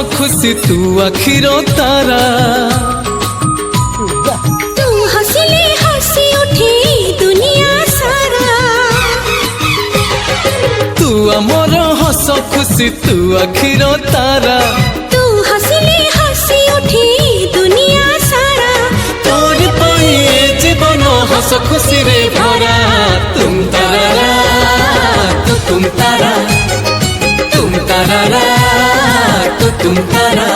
खुशी तू आखिर तारा तू हंसले हंसी उठे दुनिया सारा तू आमर हस खुशी तू आखिर तारा तू हंसले हंसी उठे दुनिया सारा तोर पाई जीवन हस खुशी रे भरा तुम तारा तुम तारा तुम तारा तुम तारा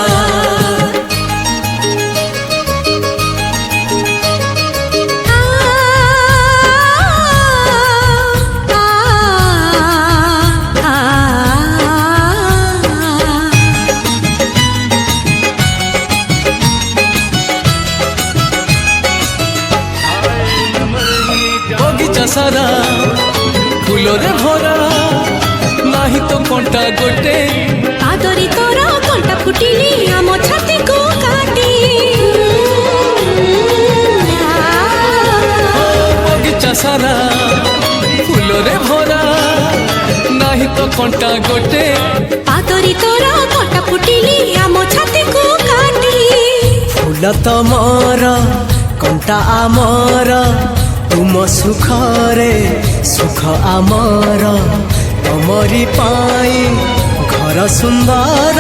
बगीचा सारा फूलरे भरा नाही तो कंटा गोटे आदरी तोरा कंटा फुटिले आम छाती को काटी बगीचा सारा फूलरे भरा नाही तो कंटा गोटे आदरी तोरा कंटा फुटिले आम छाती को काटी फूल तमर कंटा आमर तुम सुखरे सुख आमर तमरी पाई घर सुंदर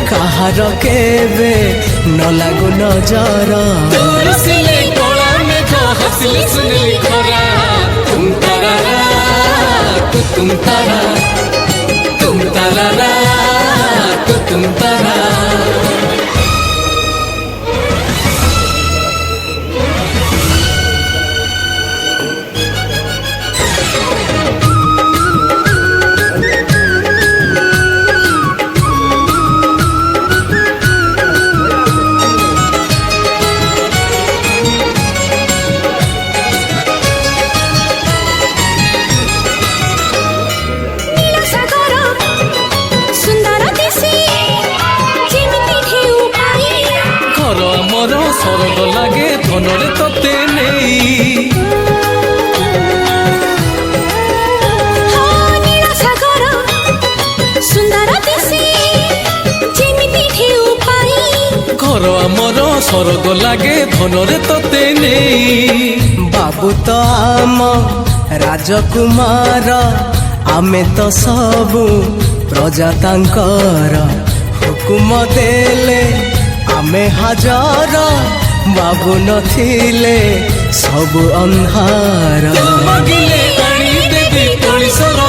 कहार केबे न लागु नजर तोर सिले कोला में जो हंसले सुनली खरा तुम तारा तुम तारा तुम तारा तुम तारा सरग लागे धनरे तते नहीं सागर सुंदर दिसे जेमिति ढेउ पाई घर आमर सरग लागे धनरे तते नहीं बाबू तो आम राजकुमार आमे तो सबु प्रजा तांकर हुकुम देले आमे हजार बाबू नथिले सब अंधार मागिले पानी देवी कलिसर